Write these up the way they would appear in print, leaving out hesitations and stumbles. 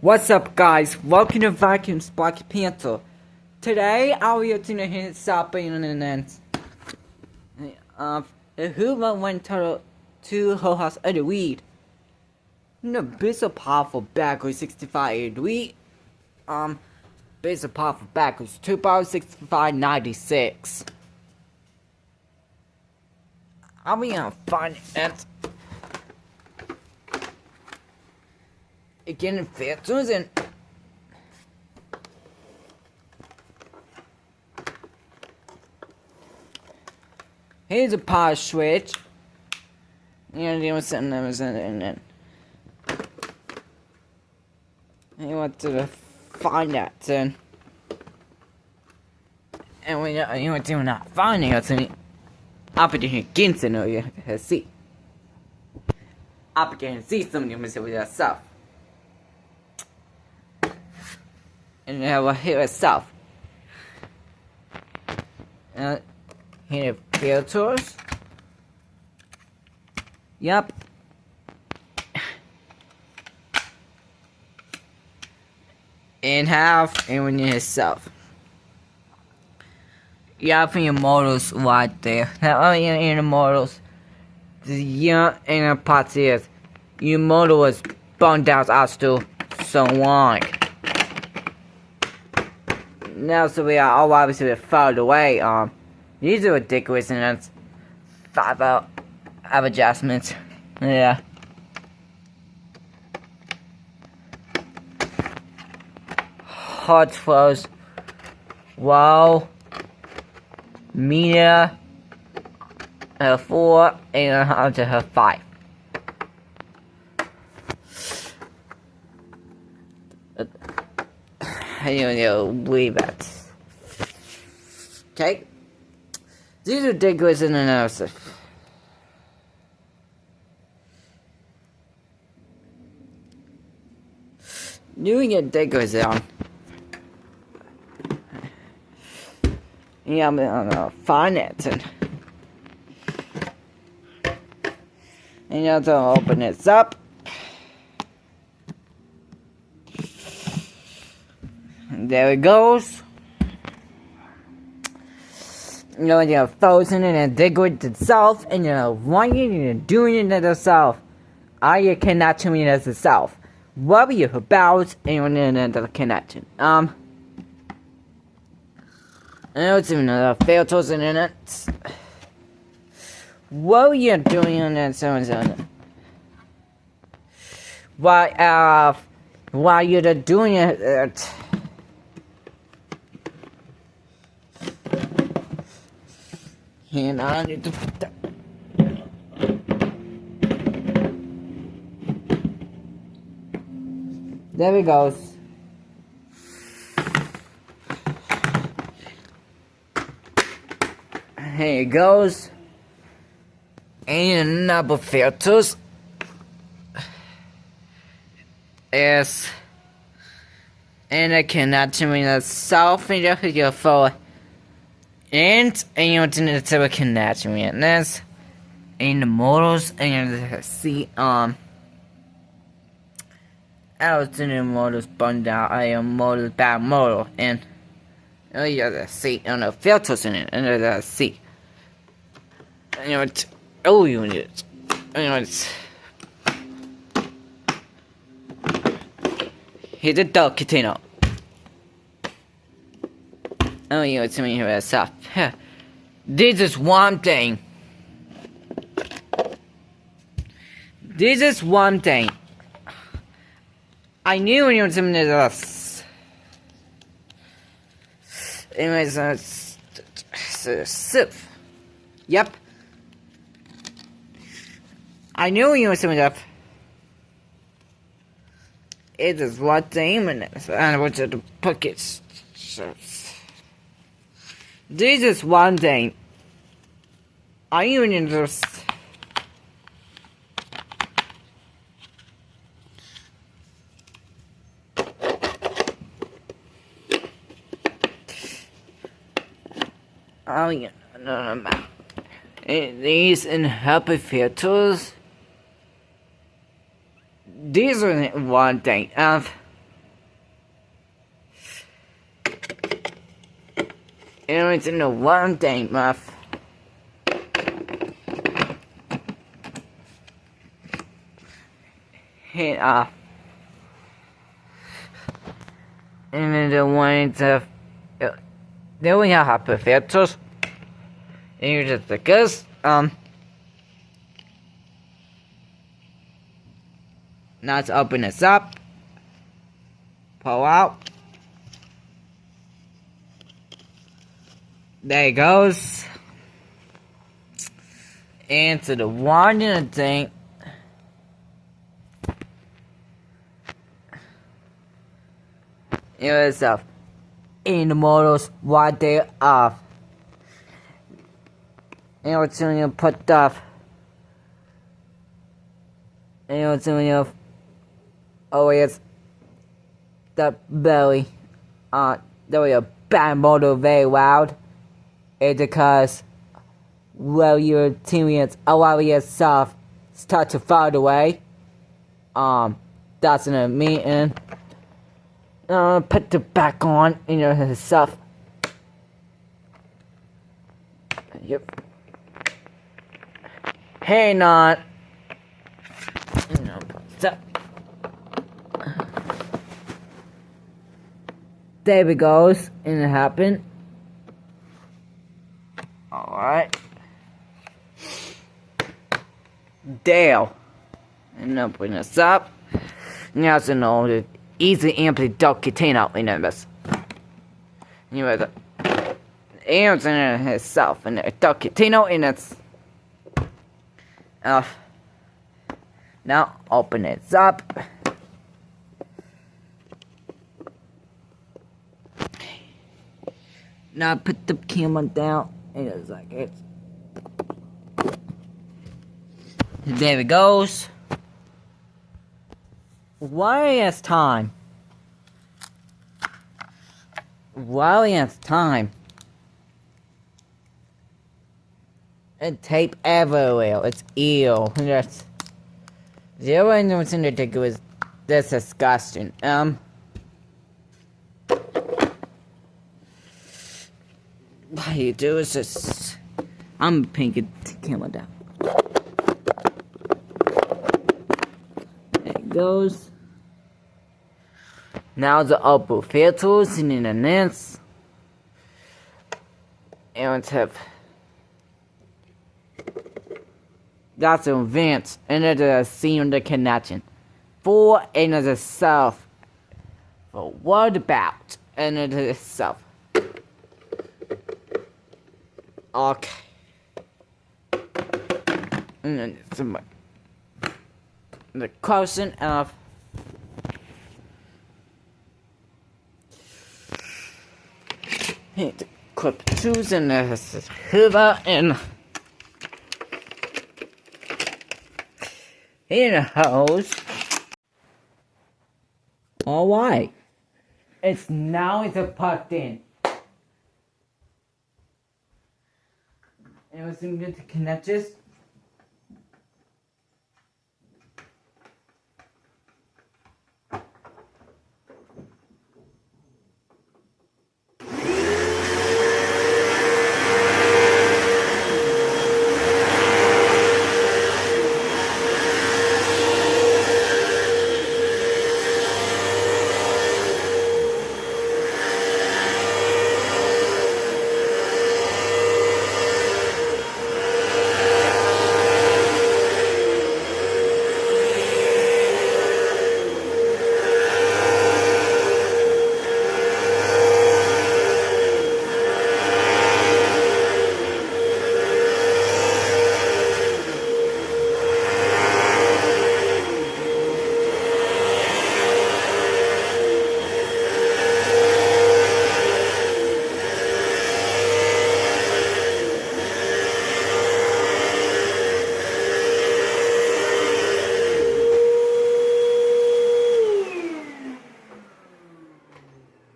What's up, guys? Welcome to Vacuum's Black Panther. Today, I'll be doing a shopping and the Hoover Windtunnel to her house at the weed. No, bits of powerful Bagless 65 weed. Bits of powerful Bagless 26596. I'll be on fun and getting filters and here's a power switch. And you want something that was in it. You want to find that then. And when you want to not find it, up against it, you can see. Up against see something you must with yourself. And I will hear itself. Here filters. Yup. And half and when yourself. Yup, and your models right there. Now in the models. The young and the parts is your model was burned out after so long. Now, so we are all obviously far away. These are ridiculous, and that's 5 out of adjustments. Yeah. Hot froze. Wow. Media. 4 and onto her 5. I don't know, believe that. Okay. These are ridiculous in analysis. Doing it ridiculous on. Yeah, I'm gonna finance it. And you have to open this up. There it goes. You know, you're frozen and it degrades itself, and you know, why you're doing it yourself. I cannot tell me as itself. What are you about? And the connection. I know it's even filters in it. What are you doing on that so and so? Why you're doing it? And I need to put that. There it goes. Here it goes. And another filters. Yes. And I cannot tell me that self and your phone. And you want to connect me and that's in the models and you see I was in the models burned out. I am model bad model and you see on the filters in it and you see and you want you need it and you want here's the dog container. Oh, you know, it's me here yourself. This is one thing. This is one thing. I knew when you were something else. Anyways, soup. Yep. I knew when you were something else. It is one thing, and I want you to put it. This is one thing. I even interest. Oh yeah, no. These in happy filters. These are one thing. And it's in the one thing, Muff. Hit off. And then the ones of. Then we have hyperfilters. And you just like this. Now let's open this up. Pull out. There it goes. Into the one in the thing. Yourself in the models right there off. And it's when you put stuff. And it's when you. Oh, it's the belly. There was a bad model very loud. It's because while your teammates allow yourself start to fall away. That's in a meeting. Put the back on, stuff. Yep. Hey, not. There we goes, and it happened. Alright. Dale. And now putting this up. Now it's an old easy empty dog container in this. You know the air's in it itself and the dog container in its now open it up. Now put the camera down and it's like it. There it goes. While it's time. And tape everywhere. It's ill. That's the only thing that's in the ticket was that's disgusting. What you do is just I'm pinking the camera down. There it goes. Now the upper filters and in the nets. And have that's an event and it is seeing the connection. For another self. For what about and it is self. Okay. And then some the question of hit clip twos and this is Hoover and in a hose. Alright. It's plugged in. And we're going to connect this.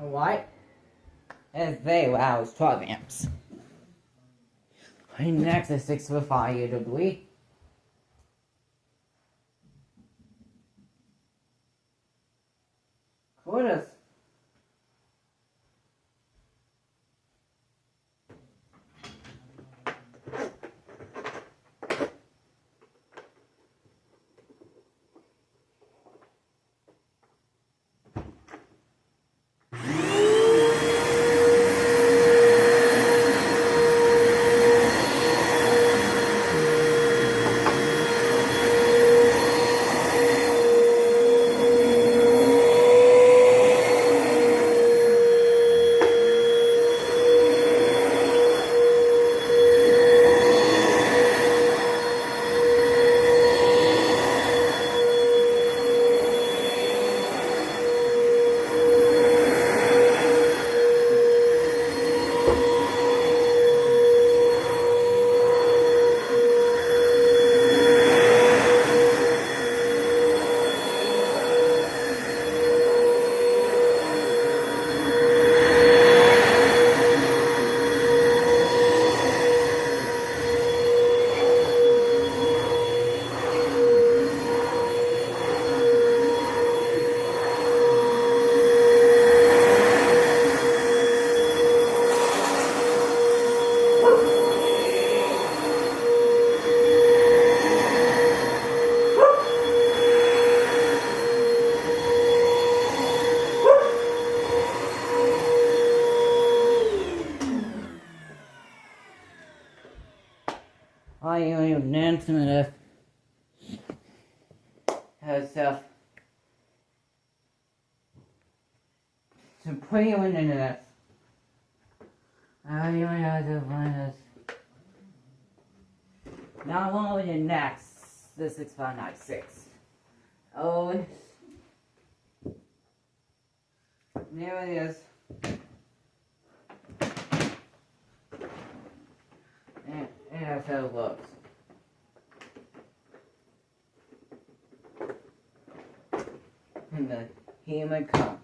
Alright. It's very loud, it's 12 amps. Next is 645 UWE. What is next minute herself to put you in this. I don't have to find this. Not only the next, the 6596. Oh, there it is. And that's how it looks. And the human comes.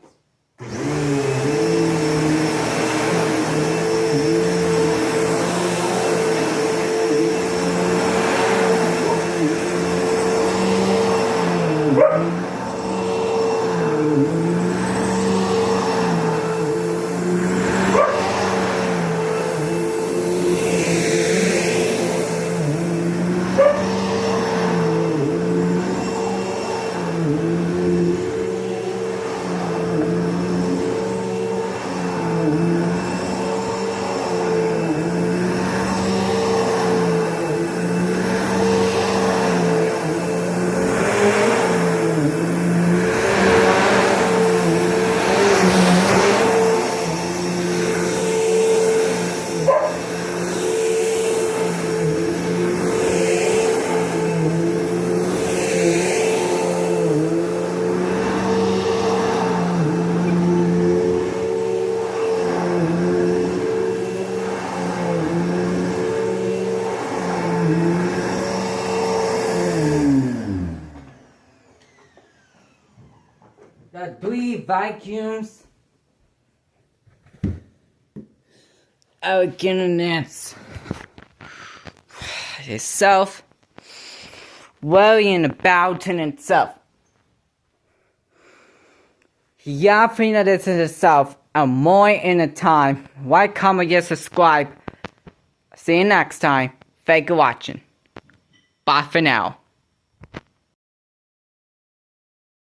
The 3 vacuums are getting this itself, worrying about in itself. Y'all think that this is itself and more in a time. Like, comment, and subscribe. See you next time. Thank you for watching. Bye for now.